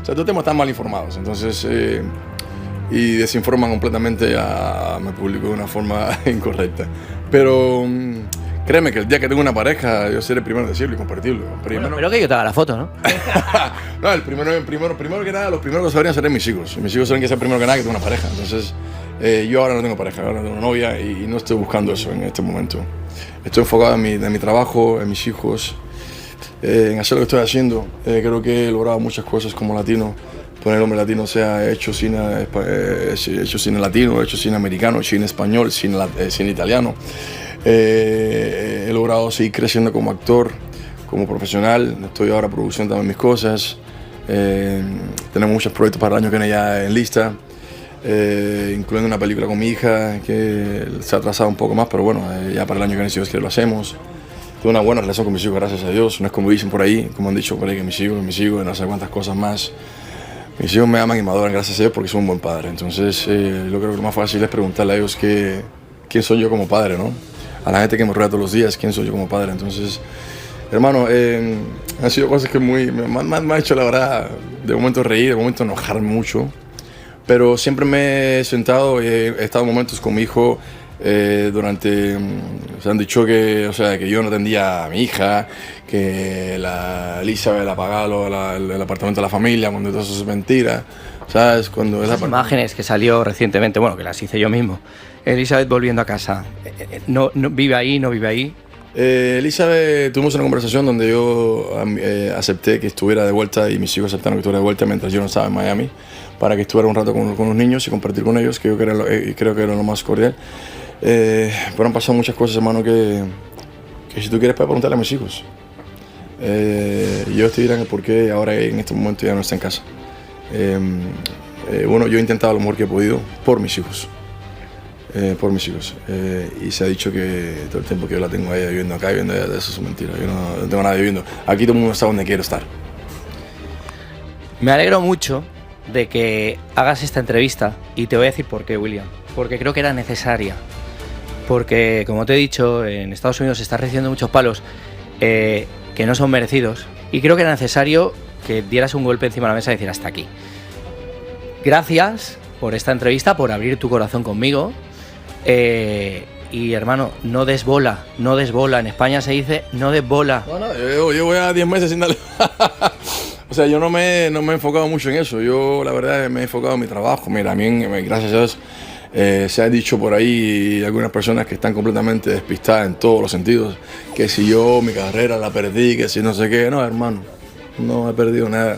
O sea, todos estamos tan mal informados, entonces, y desinforman completamente a mi público de una forma incorrecta. Pero créeme que el día que tengo una pareja, yo seré el primero en decirlo y compartirlo. Bueno, espero que yo te haga la foto, ¿no? No, primero que nada, los primeros que sabrían serían mis hijos. Y mis hijos saben que ser primero que nada que tengo una pareja. Entonces, yo ahora no tengo pareja, ahora tengo novia y no estoy buscando eso en este momento. Estoy enfocado en mi trabajo, en mis hijos, en hacer lo que estoy haciendo. Creo que he logrado muchas cosas como latino. Poner el hombre latino, sea hecho cine latino, hecho cine americano, cine español, cine italiano. He logrado seguir creciendo como actor, como profesional. Estoy ahora produciendo también mis cosas. Tenemos muchos proyectos para el año que viene ya en lista, incluyendo una película con mi hija que se ha atrasado un poco más, pero bueno, ya para el año que viene, si Dios quiere, lo hacemos. Tengo una buena relación con mis hijos, gracias a Dios. No es como dicen por ahí, como han dicho por ahí, que mis hijos, no sé cuántas cosas más. Mis hijos me aman y me adoran, gracias a Dios, porque soy un buen padre. Entonces, yo creo que lo más fácil es preguntarle a ellos quién soy yo como padre, ¿no? A la gente que me rodea todos los días, quién soy yo como padre. Entonces, hermano, han sido cosas que me han hecho, la verdad, de momento reír, de momento enojarme mucho. Pero siempre me he sentado y he estado momentos con mi hijo durante... se han dicho que yo no atendía a mi hija, que la Elizabeth apagaba el apartamento de la familia, cuando todo eso es mentira. ¿Sabes? Cuando esas imágenes que salió recientemente, bueno, que las hice yo mismo. Elizabeth volviendo a casa. ¿No vive ahí? ¿No vive ahí? Elizabeth, tuvimos una conversación donde yo acepté que estuviera de vuelta y mis hijos aceptaron que estuviera de vuelta mientras yo no estaba en Miami, para que estuviera un rato con los niños y compartir con ellos, que yo creo que era lo más cordial. Pero han pasado muchas cosas, hermano, que si tú quieres puedes preguntarle a mis hijos. Ellos te dirán el por qué ahora en este momento ya no está en casa. Bueno, yo he intentado lo mejor que he podido por mis hijos. Y se ha dicho que todo el tiempo que yo la tengo a ella viviendo acá, viviendo allá, eso es mentira. Yo no tengo nada viviendo. Aquí todo el mundo está donde quiero estar. Me alegro mucho de que hagas esta entrevista y te voy a decir por qué, William. Porque creo que era necesaria. Porque, como te he dicho, en Estados Unidos se está recibiendo muchos palos que no son merecidos. Y creo que era necesario que dieras un golpe encima de la mesa y decir hasta aquí. Gracias por esta entrevista, por abrir tu corazón conmigo. Y hermano, no des bola. En España se dice no des bola. No, yo voy a 10 meses sin darle. O sea, yo no me he enfocado mucho en eso. Yo, la verdad, me he enfocado en mi trabajo. Mira, a mí, gracias a Dios, se ha dicho por ahí algunas personas que están completamente despistadas en todos los sentidos, que si yo mi carrera la perdí, que si no sé qué. No, hermano, no he perdido nada.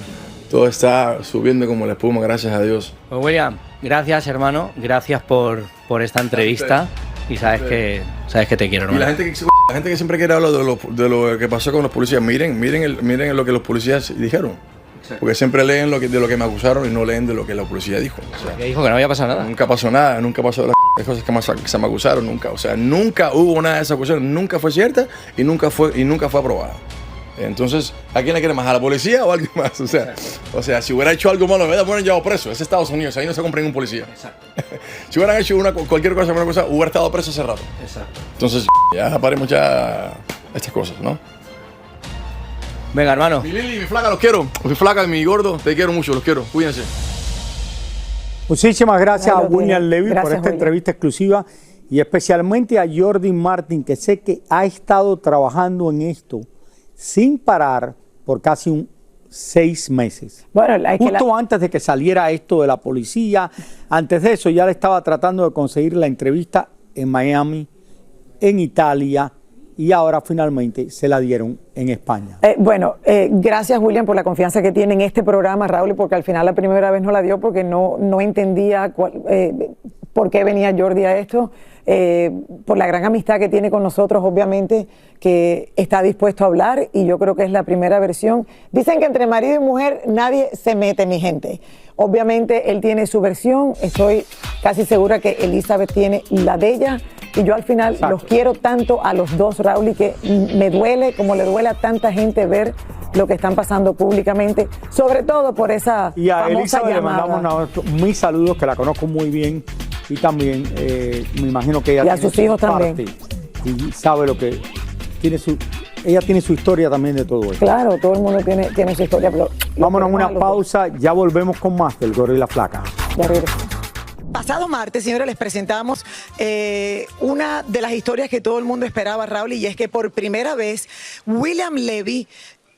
Todo está subiendo como la espuma, gracias a Dios. Pues William, gracias, hermano. Gracias por esta entrevista. Y sabes que te quiero, hermano. Y la gente que siempre quiere hablar de lo que pasó con los policías, miren lo que los policías dijeron. Exacto. Porque siempre leen de lo que me acusaron y no leen de lo que la policía dijo. O sea, que dijo que no había pasado nada. Nunca pasó nada, nunca pasó las cosas que se me acusaron, nunca. O sea, nunca hubo nada de esa acusación, nunca fue cierta y nunca fue aprobada. Entonces, ¿a quién le quiere más? ¿A la policía o a alguien más? O sea, si hubiera hecho algo malo, me hubieran llevado preso. Es Estados Unidos, ahí no se compra ningún policía. Exacto. Si hubieran hecho cualquier cosa, hubiera estado preso hace rato. Exacto. Entonces, ya paremos ya estas cosas, ¿no? Venga, hermano. Mi Lili, mi flaca, los quiero. Mi flaca, mi gordo, te quiero mucho, los quiero. Cuídense. Muchísimas gracias a William Levy por esta William. entrevista exclusiva y especialmente a Jordi Martin, que sé que ha estado trabajando en esto sin parar por casi 6 meses. Bueno, Justo antes de que saliera esto de la policía, antes de eso ya le estaba tratando de conseguir la entrevista en Miami, en Italia, y ahora finalmente se la dieron en España. Gracias, William, por la confianza que tiene en este programa, Raúl, porque al final la primera vez no la dio porque no entendía por qué venía Jordi a esto. Por la gran amistad que tiene con nosotros, obviamente, que está dispuesto a hablar, y yo creo que es la primera versión. Dicen que entre marido y mujer nadie se mete, mi gente. Obviamente él tiene su versión, estoy casi segura que Elizabeth tiene la de ella, y yo al final los quiero tanto a los dos, Raúl, y que me duele como le duele a tanta gente ver lo que están pasando públicamente, sobre todo por esa y a famosa Elizabeth llamada. le mandamos mis saludos, que la conozco muy bien, y también me imagino que ella y a tiene sus hijos parte también, y sabe lo que tiene ella tiene su historia también de todo esto. Claro, todo el mundo tiene su historia. Pero vámonos a una pausa, ya volvemos con más del Gordo y la Flaca. Ya regresamos. Pasado martes, señores, les presentamos una de las historias que todo el mundo esperaba, Raúl, y es que por primera vez William Levy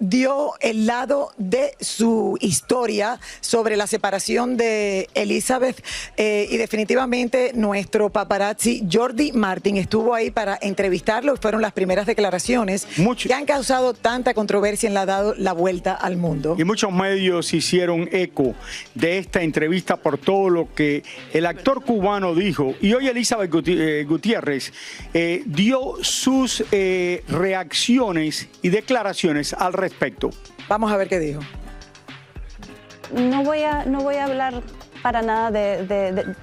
dio el lado de su historia sobre la separación de Elizabeth y definitivamente nuestro paparazzi Jordi Martin estuvo ahí para entrevistarlo. Fueron las primeras declaraciones que han causado tanta controversia y le han dado la vuelta al mundo. Y muchos medios hicieron eco de esta entrevista por todo lo que el actor cubano dijo. Y hoy Elizabeth Gutiérrez dio sus reacciones y declaraciones al respecto. Vamos a ver qué dijo. No voy a hablar para nada de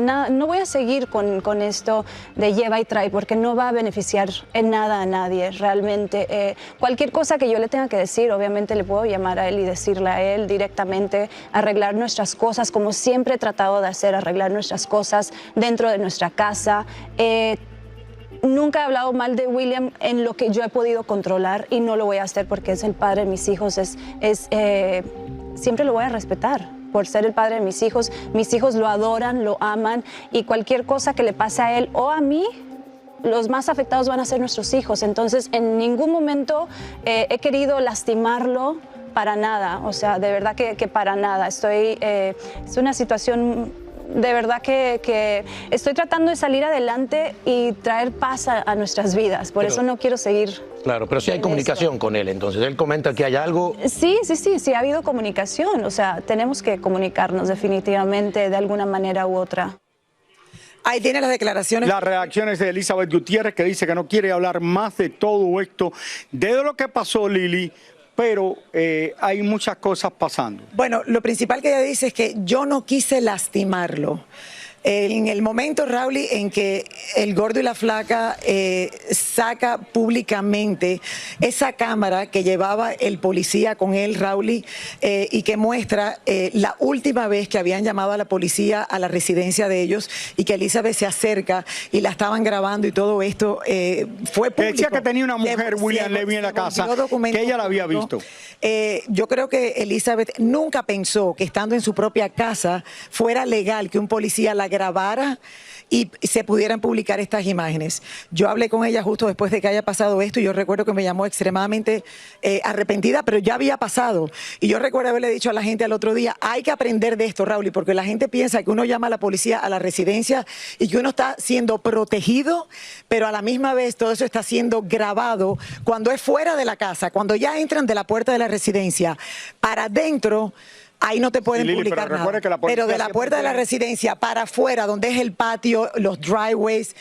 nada, no voy a seguir con esto de lleva y trae, porque no va a beneficiar en nada a nadie realmente. Cualquier cosa que yo le tenga que decir, obviamente le puedo llamar a él y decirle a él directamente, arreglar nuestras cosas, como siempre he tratado de hacer, arreglar nuestras cosas dentro de nuestra casa. Nunca he hablado mal de William en lo que yo he podido controlar y no lo voy a hacer porque es el padre de mis hijos. Siempre lo voy a respetar por ser el padre de mis hijos. Mis hijos lo adoran, lo aman y cualquier cosa que le pase a él o a mí, los más afectados van a ser nuestros hijos. Entonces, en ningún momento he querido lastimarlo para nada. O sea, de verdad que para nada. Es una situación... De verdad que estoy tratando de salir adelante y traer paz a nuestras vidas. Por eso no quiero seguir. Claro, pero sí hay comunicación con él, entonces él comenta que hay algo. Sí, ha habido comunicación. O sea, tenemos que comunicarnos definitivamente de alguna manera u otra. Ahí tiene las declaraciones. Las reacciones de Elizabeth Gutiérrez, que dice que no quiere hablar más de todo esto, de lo que pasó, Lili. Pero hay muchas cosas pasando. Bueno, lo principal que ella dice es que yo no quise lastimarlo. En el momento, Raúl, en que el Gordo y la Flaca saca públicamente esa cámara que llevaba el policía con él, Raúl, y que muestra la última vez que habían llamado a la policía a la residencia de ellos y que Elizabeth se acerca y la estaban grabando y todo esto fue público. Decía que tenía una mujer, William Levy, en la casa, que ella la había visto. Yo creo que Elizabeth nunca pensó que estando en su propia casa fuera legal que un policía la grabara y se pudieran publicar estas imágenes. Yo hablé con ella justo después de que haya pasado esto y yo recuerdo que me llamó extremadamente arrepentida, pero ya había pasado. Y yo recuerdo haberle dicho a la gente al otro día, hay que aprender de esto, Raúl, porque la gente piensa que uno llama a la policía a la residencia y que uno está siendo protegido, pero a la misma vez todo eso está siendo grabado cuando es fuera de la casa, cuando ya entran de la puerta de la residencia para adentro. Ahí no te pueden publicar nada. Pero de la puerta de la residencia para afuera, donde es el patio, los driveways,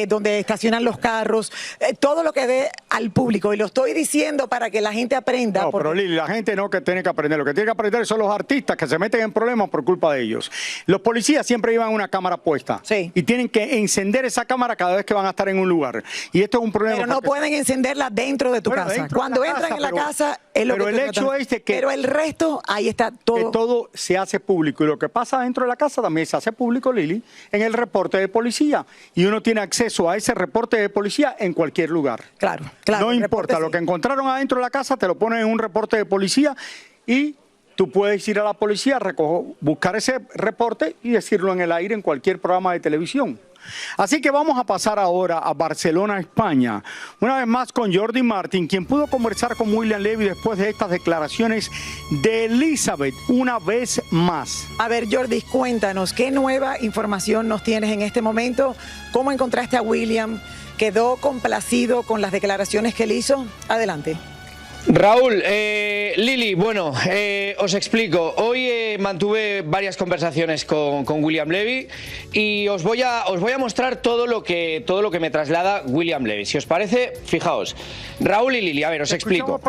donde estacionan los carros, todo lo que dé al público. Y lo estoy diciendo para que la gente aprenda. No, pero Lili, la gente no que tiene que aprender. Lo que tiene que aprender son los artistas que se meten en problemas por culpa de ellos. Los policías siempre llevan una cámara puesta. Sí. Y tienen que encender esa cámara cada vez que van a estar en un lugar. Y esto es un problema. Pero no pueden encenderla dentro de tu casa. Cuando entran en la casa, es lo que el hecho es de que... Pero el resto, ahí está todo. Todo se hace público y lo que pasa dentro de la casa también se hace público, Lili, en el reporte de policía y uno tiene acceso a ese reporte de policía en cualquier lugar. Claro. No importa, lo que encontraron adentro de la casa te lo ponen en un reporte de policía y tú puedes ir a la policía, buscar ese reporte y decirlo en el aire en cualquier programa de televisión. Así que vamos a pasar ahora a Barcelona, España. Una vez más con Jordi Martin, quien pudo conversar con William Levy después de estas declaraciones de Elizabeth una vez más. A ver, Jordi, cuéntanos, ¿qué nueva información nos tienes en este momento? ¿Cómo encontraste a William? ¿Quedó complacido con las declaraciones que él hizo? Adelante. Raúl, Lili, bueno, os explico. Hoy mantuve varias conversaciones con William Levy y os voy a mostrar todo lo que me traslada William Levy. Si os parece, fijaos. Raúl y Lili, a ver, os explico.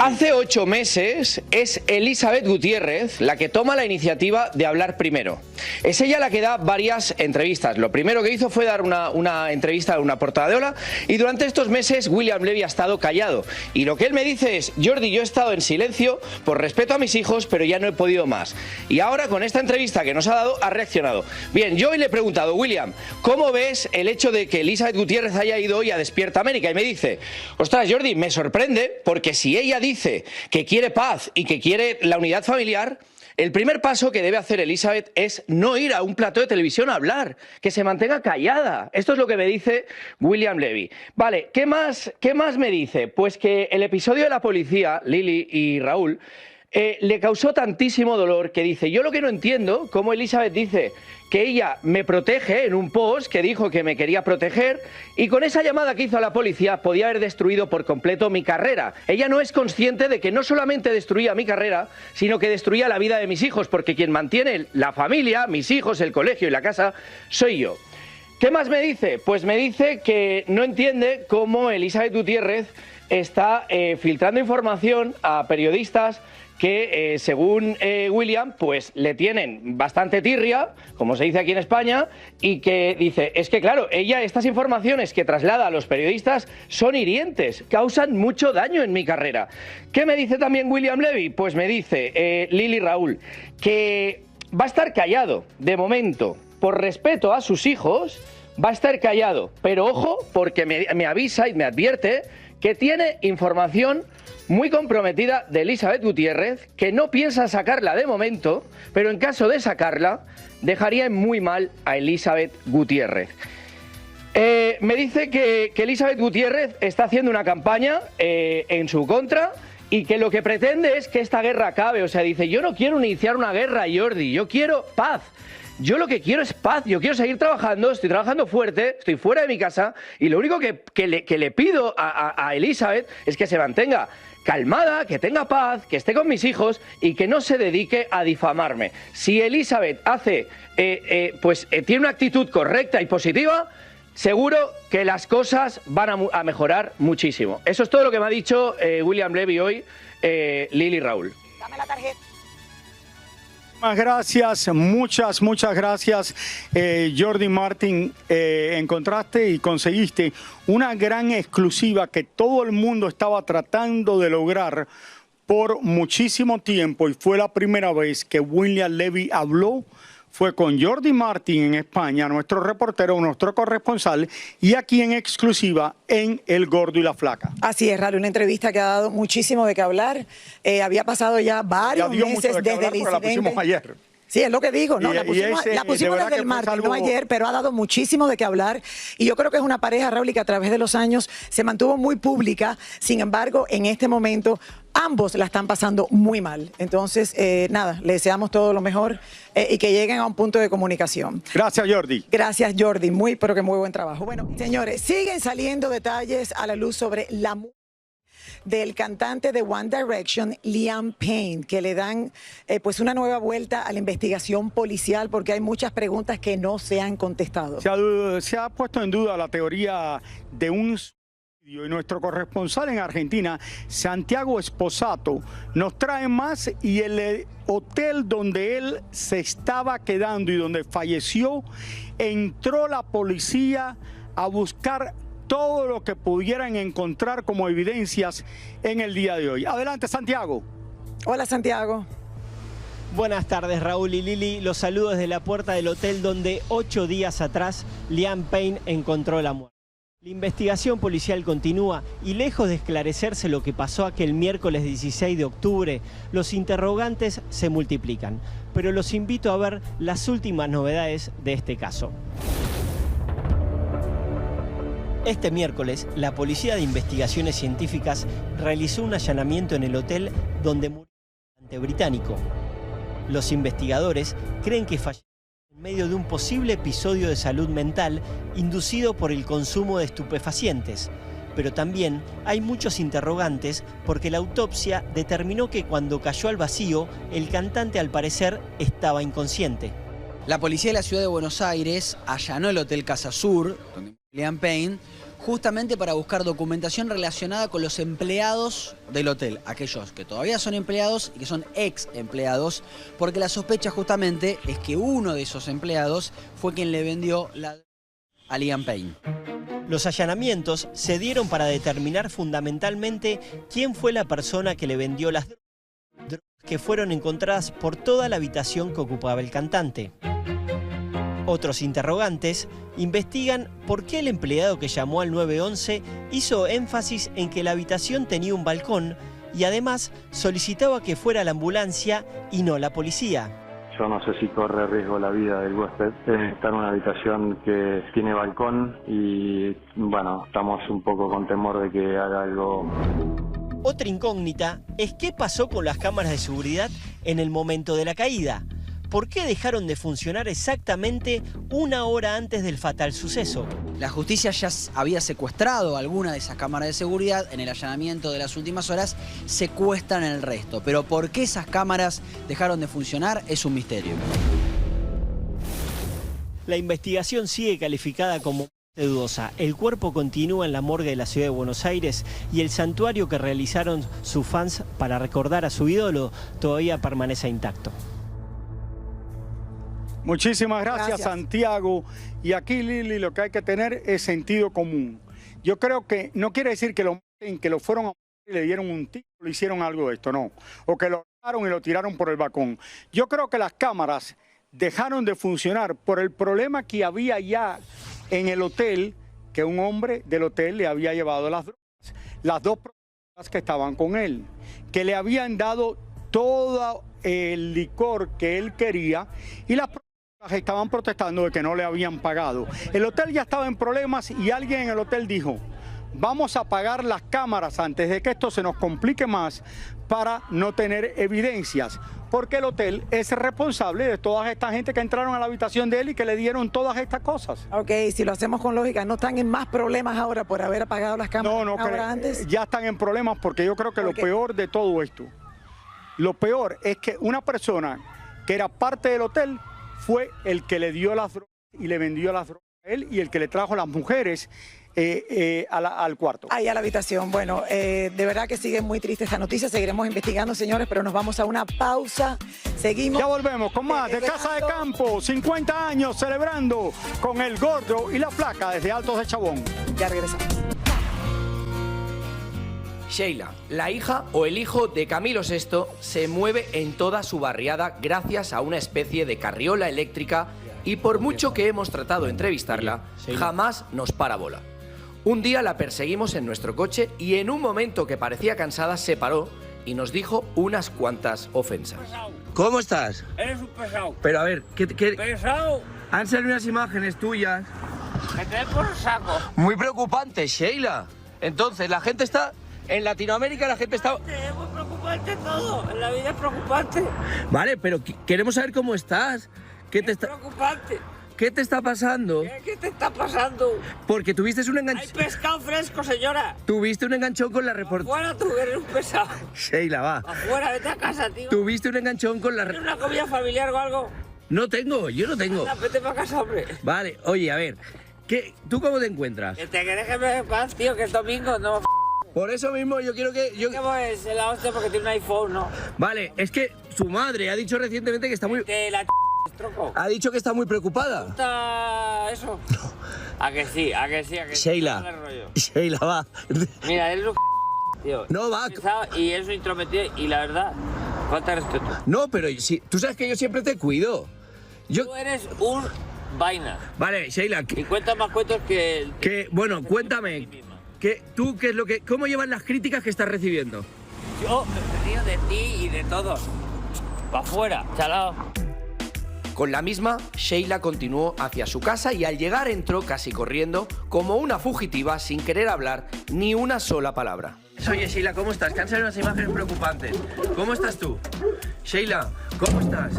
Hace 8 meses es Elizabeth Gutiérrez la que toma la iniciativa de hablar primero. Es ella la que da varias entrevistas. Lo primero que hizo fue dar una entrevista a una portada de Hola, y durante estos meses William Levy ha estado callado. Y lo que él me dice es: Jordi, yo he estado en silencio por respeto a mis hijos, pero ya no he podido más. Y ahora con esta entrevista que nos ha dado ha reaccionado. Bien, yo hoy le he preguntado: William, ¿cómo ves el hecho de que Elizabeth Gutiérrez haya ido hoy a Despierta América? Y me dice: ostras, Jordi, me sorprende, porque si ella dice que quiere paz y que quiere la unidad familiar, el primer paso que debe hacer Elizabeth es no ir a un plató de televisión a hablar, que se mantenga callada. Esto es lo que me dice William Levy. Vale, ¿qué más me dice? Pues que el episodio de la policía, Lili y Raúl, le causó tantísimo dolor que dice: yo lo que no entiendo, cómo Elizabeth dice que ella me protege en un post que dijo que me quería proteger, y con esa llamada que hizo a la policía podía haber destruido por completo mi carrera. Ella no es consciente de que no solamente destruía mi carrera, sino que destruía la vida de mis hijos, porque quien mantiene la familia, mis hijos, el colegio y la casa, soy yo. ¿Qué más me dice? Pues me dice que no entiende cómo Elizabeth Gutiérrez está filtrando información a periodistas que, según William, pues le tienen bastante tirria, como se dice aquí en España, y que dice, es que claro, estas informaciones que traslada a los periodistas son hirientes, causan mucho daño en mi carrera. ¿Qué me dice también William Levy? Pues me dice, Lili Raúl, que va a estar callado, de momento, por respeto a sus hijos, va a estar callado, pero ojo, porque me avisa y me advierte que tiene información muy comprometida de Elizabeth Gutiérrez, que no piensa sacarla de momento, pero en caso de sacarla, dejaría en muy mal a Elizabeth Gutiérrez. Me dice que Elizabeth Gutiérrez está haciendo una campaña en su contra y que lo que pretende es que esta guerra acabe. O sea, dice, yo no quiero iniciar una guerra, Jordi, yo quiero paz. Yo lo que quiero es paz, yo quiero seguir trabajando, estoy trabajando fuerte, estoy fuera de mi casa, y lo único que le pido a Elizabeth es que se mantenga calmada, que tenga paz, que esté con mis hijos y que no se dedique a difamarme. Si Elizabeth tiene una actitud correcta y positiva, seguro que las cosas van a mejorar muchísimo. Eso es todo lo que me ha dicho William Levy hoy, Lili Raúl. Dame la tarjeta. Muchas gracias, Jordi Martin. Encontraste y conseguiste una gran exclusiva que todo el mundo estaba tratando de lograr por muchísimo tiempo, y fue la primera vez que William Levy habló. Fue con Jordi Martin en España, nuestro reportero, nuestro corresponsal, y aquí en exclusiva en El Gordo y la Flaca. Así es, Raúl, una entrevista que ha dado muchísimo de qué hablar. Había pasado ya varios meses desde el incidente. La pusimos ayer. Sí, es lo que digo, ¿no? La pusimos desde el martes, no ayer, pero ha dado muchísimo de qué hablar. Y yo creo que es una pareja, Raúl, que a través de los años se mantuvo muy pública. Sin embargo, en este momento, ambos la están pasando muy mal. Entonces, nada, le deseamos todo lo mejor y que lleguen a un punto de comunicación. Gracias, Jordi. Gracias, Jordi. Pero que muy buen trabajo. Bueno, señores, siguen saliendo detalles a la luz sobre la del cantante de One Direction, Liam Payne, que le dan pues una nueva vuelta a la investigación policial, porque hay muchas preguntas que no se han contestado. Se ha puesto en duda la teoría de un suicidio, y nuestro corresponsal en Argentina, Santiago Esposato, nos trae más. Y el hotel donde él se estaba quedando y donde falleció, entró la policía a buscar todo lo que pudieran encontrar como evidencias en el día de hoy. Adelante, Santiago. Hola, Santiago. Buenas tardes, Raúl y Lili. Los saludos desde la puerta del hotel donde 8 días atrás Liam Payne encontró la muerte. La investigación policial continúa y, lejos de esclarecerse lo que pasó aquel miércoles 16 de octubre, los interrogantes se multiplican. Pero los invito a ver las últimas novedades de este caso. Este miércoles, la Policía de Investigaciones Científicas realizó un allanamiento en el hotel donde murió el cantante británico. Los investigadores creen que falleció en medio de un posible episodio de salud mental inducido por el consumo de estupefacientes. Pero también hay muchos interrogantes porque la autopsia determinó que cuando cayó al vacío, el cantante al parecer estaba inconsciente. La policía de la ciudad de Buenos Aires allanó el Hotel Casa Sur, donde murió Liam Payne, justamente para buscar documentación relacionada con los empleados del hotel, aquellos que todavía son empleados y que son ex empleados, porque la sospecha justamente es que uno de esos empleados fue quien le vendió la a Liam Payne. Los allanamientos se dieron para determinar fundamentalmente quién fue la persona que le vendió las drogas que fueron encontradas por toda la habitación que ocupaba el cantante. Otros interrogantes investigan por qué el empleado que llamó al 911 hizo énfasis en que la habitación tenía un balcón y además solicitaba que fuera la ambulancia y no la policía. Yo no sé si corre riesgo la vida del huésped. Está en una habitación que tiene balcón y, bueno, estamos un poco con temor de que haga algo. Otra incógnita es qué pasó con las cámaras de seguridad en el momento de la caída. ¿Por qué dejaron de funcionar exactamente una hora antes del fatal suceso? La justicia ya había secuestrado alguna de esas cámaras de seguridad. En el allanamiento de las últimas horas secuestran el resto. Pero ¿por qué esas cámaras dejaron de funcionar? Es un misterio. La investigación sigue calificada como dudosa. El cuerpo continúa en la morgue de la ciudad de Buenos Aires y el santuario que realizaron sus fans para recordar a su ídolo todavía permanece intacto. Muchísimas gracias, Santiago. Y aquí, Lili, lo que hay que tener es sentido común. Yo creo que no quiere decir que lo fueron a y le dieron un tiro, le hicieron algo de esto, no. O que lo tiraron y lo tiraron por el balcón. Yo creo que las cámaras dejaron de funcionar por el problema que había ya en el hotel, que un hombre del hotel le había llevado las drogas. Las dos personas que estaban con él, que le habían dado todo el licor que él quería y las estaban protestando de que no le habían pagado. El hotel ya estaba en problemas y alguien en el hotel dijo, vamos a apagar las cámaras antes de que esto se nos complique más para no tener evidencias, porque el hotel es responsable de toda esta gente que entraron a la habitación de él y que le dieron todas estas cosas. Ok, si lo hacemos con lógica, ¿no están en más problemas ahora por haber apagado las cámaras antes? Ya están en problemas porque yo creo que lo peor de todo esto, lo peor es que una persona que era parte del hotel fue el que le dio las drogas y le vendió las drogas a él y el que le trajo las mujeres al cuarto. Ahí a la habitación. Bueno, de verdad que sigue muy triste esta noticia. Seguiremos investigando, señores, pero nos vamos a una pausa. Seguimos. Ya volvemos con más de Casa de Campo. 50 años celebrando con el Gordo y la Flaca desde Altos de Chabón. Ya regresamos. Sheila, la hija o el hijo de Camilo VI, se mueve en toda su barriada gracias a una especie de carriola eléctrica y por mucho que hemos tratado de entrevistarla, jamás nos para bola. Un día la perseguimos en nuestro coche y en un momento que parecía cansada se paró y nos dijo unas cuantas ofensas. ¿Cómo estás? Eres un pesado. Pero a ver, ¿qué? ¡Pesado! Han salido unas imágenes tuyas. ¡Que te den por saco! Muy preocupante, Sheila. Entonces, la gente está... En Latinoamérica la gente está... Es muy preocupante todo. En la vida es preocupante. Vale, pero queremos saber cómo estás. ¿Qué te está... preocupante. ¿Qué te está pasando? ¿Qué te está pasando? Porque tuviste un enganchón... Hay pescado fresco, señora. Tuviste un enganchón con la reportera... Afuera tú, eres un pesado. Sheila, va. Afuera, vete a casa, tío. Tuviste un enganchón con la... ¿Tienes una comida familiar o algo? No tengo, yo no tengo. Anda, vete para casa, hombre. Vale, oye, a ver. ¿Tú cómo te encuentras? Que te querés que me paz, tío, que es domingo, no... Por eso mismo yo quiero que... ¿Qué es la hostia porque tiene un iPhone, no? Vale, es que su madre ha dicho recientemente que está muy... Troco. Ha dicho que está muy preocupada. ¿Está eso? No. ¿A que sí? ¿A que sí? ¿A que Sheila. Sí? Sheila, va. Mira, él es un tío. No, va. Y es un intrometido y la verdad, falta de respeto. No, pero si, tú sabes que yo siempre te cuido. Tú eres un vaina. Vale, Sheila. Y cuentas más cuentos que... Bueno, cuéntame. ¿Cómo llevan las críticas que estás recibiendo? Yo me río de ti y de todos. Pa' afuera, chalao. Con la misma, Sheila continuó hacia su casa y al llegar entró casi corriendo, como una fugitiva, sin querer hablar ni una sola palabra. Oye, Sheila, ¿cómo estás? Que han salido unas imágenes preocupantes. ¿Cómo estás tú? Sheila, ¿cómo estás?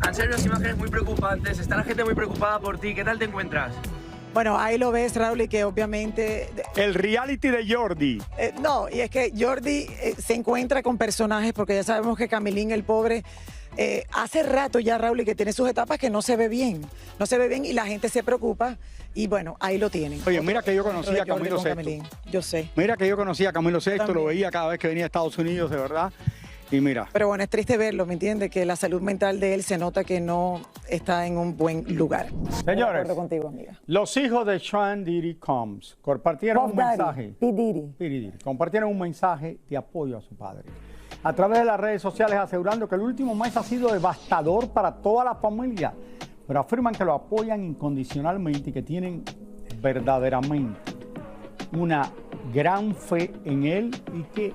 Han salido unas imágenes muy preocupantes, está la gente muy preocupada por ti. ¿Qué tal te encuentras? Bueno, ahí lo ves, Raúl, y que obviamente... El reality de Jordi. No, y es que Jordi se encuentra con personajes, porque ya sabemos que Camilín, el pobre, hace rato ya, Raúl, que tiene sus etapas que no se ve bien. No se ve bien y la gente se preocupa. Y bueno, ahí lo tienen. Oye, mira que yo conocí a Camilo VI. Yo sé. Mira que yo conocí a Camilo VI, lo veía cada vez que venía a Estados Unidos, de verdad. Y mira. Pero bueno, es triste verlo, ¿me entiendes? Que la salud mental de él se nota que no está en un buen lugar. Señores, de acuerdo contigo, amiga. Los hijos de Sean Diddy Combs compartieron un mensaje. P. Diddy. Compartieron un mensaje de apoyo a su padre a través de las redes sociales, asegurando que el último mes ha sido devastador para toda la familia, pero afirman que lo apoyan incondicionalmente y que tienen verdaderamente una gran fe en él y que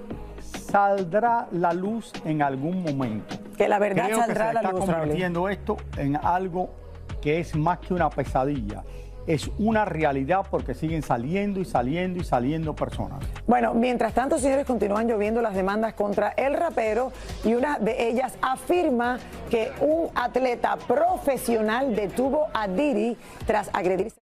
saldrá la luz en algún momento. Que la verdad Creo saldrá que se a la luz. está convirtiendo esto en algo que es más que una pesadilla. Es una realidad porque siguen saliendo y saliendo personas. Bueno, mientras tanto, señores, continúan lloviendo las demandas contra el rapero y una de ellas afirma que un atleta profesional detuvo a Diddy tras agredirse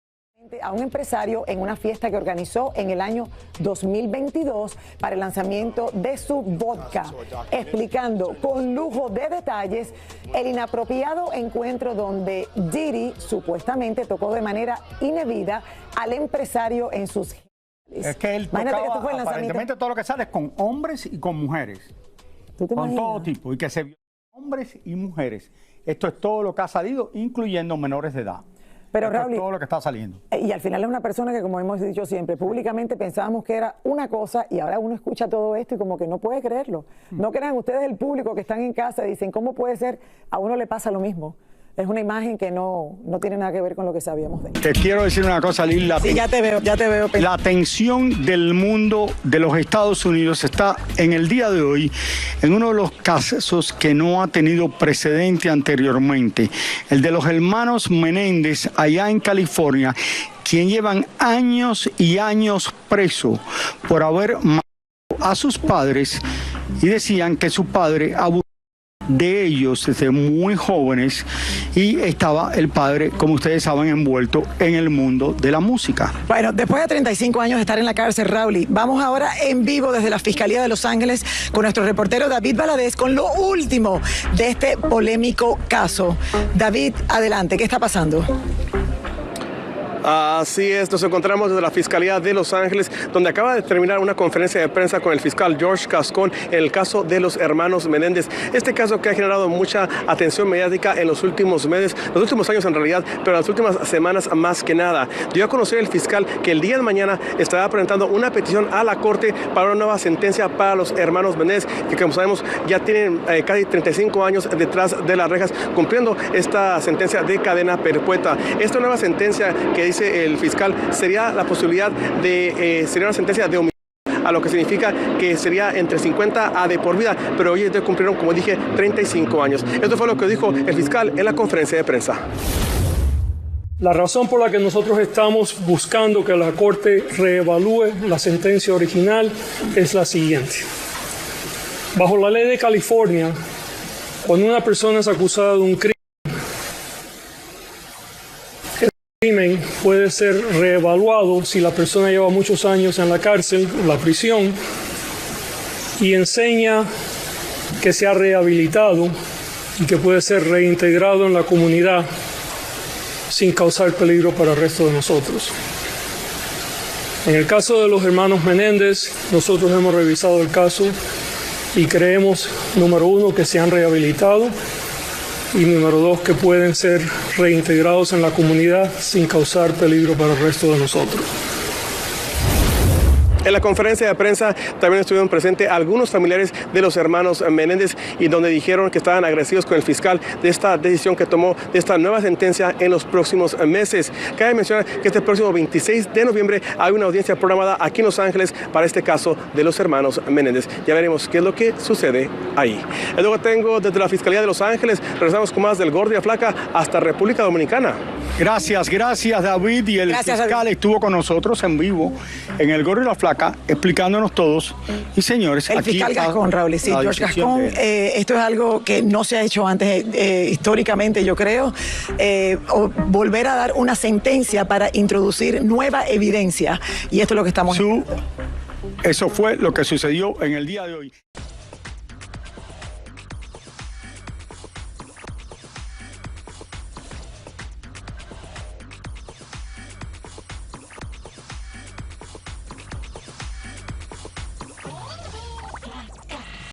a un empresario en una fiesta que organizó en el año 2022 para el lanzamiento de su vodka, explicando con lujo de detalles el inapropiado encuentro donde Diddy supuestamente tocó de manera indebida al empresario en sus... Es que él Imagínate tocaba, que esto fue el aparentemente lanzamiento. todo lo que sale es con hombres y con mujeres. ¿Tú te con imaginas? todo tipo, y que se vio hombres y mujeres. Esto es todo lo que ha salido, incluyendo menores de edad. Pero Esto Raúl, es todo lo que está saliendo. y al final es una persona que, como hemos dicho siempre, públicamente pensábamos que era una cosa y ahora uno escucha todo esto y como que no puede creerlo. No crean ustedes, el público que están en casa, dicen, ¿cómo puede ser? A uno le pasa lo mismo. Es una imagen que no tiene nada que ver con lo que sabíamos de él. Te quiero decir una cosa, Lil. Sí, ya te veo. La atención del mundo de los Estados Unidos está en el día de hoy en uno de los casos que no ha tenido precedente anteriormente, el de los hermanos Menéndez allá en California, quien llevan años y años presos por haber matado a sus padres y decían que su padre abusó de ellos desde muy jóvenes y estaba el padre, como ustedes saben, envuelto en el mundo de la música. Bueno, después de 35 años de estar en la cárcel, Raúl, vamos ahora en vivo desde la Fiscalía de Los Ángeles con nuestro reportero David Valadez con lo último de este polémico caso. David, adelante, ¿qué está pasando? Así es, nos encontramos desde la Fiscalía de Los Ángeles, donde acaba de terminar una conferencia de prensa con el fiscal George Gascón en el caso de los hermanos Menéndez. Este caso que ha generado mucha atención mediática en los últimos meses, los últimos años en realidad, pero las últimas semanas más que nada. Dio a conocer el fiscal que el día de mañana estará presentando una petición a la Corte para una nueva sentencia para los hermanos Menéndez, que como sabemos ya tienen casi 35 años detrás de las rejas cumpliendo esta sentencia de cadena perpetua. Esta nueva sentencia que dice el fiscal sería la posibilidad de sería una sentencia de homicidio, a lo que significa que sería entre 50 a de por vida, pero hoy ya cumplieron, como dije, 35 años. Esto fue lo que dijo el fiscal en la conferencia de prensa. La razón por la que nosotros estamos buscando que la Corte reevalúe la sentencia original es la siguiente. Bajo la ley de California, cuando una persona es acusada de un crimen, crimen puede ser reevaluado si la persona lleva muchos años en la cárcel, la prisión, y enseña que se ha rehabilitado y que puede ser reintegrado en la comunidad sin causar peligro para el resto de nosotros. En el caso de los hermanos Menéndez, nosotros hemos revisado el caso y creemos, número uno, que se han rehabilitado, y número dos, que pueden ser reintegrados en la comunidad sin causar peligro para el resto de nosotros. En la conferencia de prensa también estuvieron presentes algunos familiares de los hermanos Menéndez y donde dijeron que estaban agradecidos con el fiscal de esta decisión que tomó, de esta nueva sentencia en los próximos meses. Cabe mencionar que este próximo 26 de noviembre hay una audiencia programada aquí en Los Ángeles para este caso de los hermanos Menéndez. Ya veremos qué es lo que sucede ahí. Es lo que tengo desde la Fiscalía de Los Ángeles. Regresamos con más del Gordo y la Flaca hasta República Dominicana. Gracias David. Y el fiscal estuvo con nosotros en vivo en el Gordo y la Flaca, explicándonos todos. Y señores, el aquí fiscal Gascón, Raúl, sí, George Gascón, esto es algo que no se ha hecho antes históricamente, yo creo, volver a dar una sentencia para introducir nueva evidencia, y esto es lo que estamos Eso fue lo que sucedió en el día de hoy.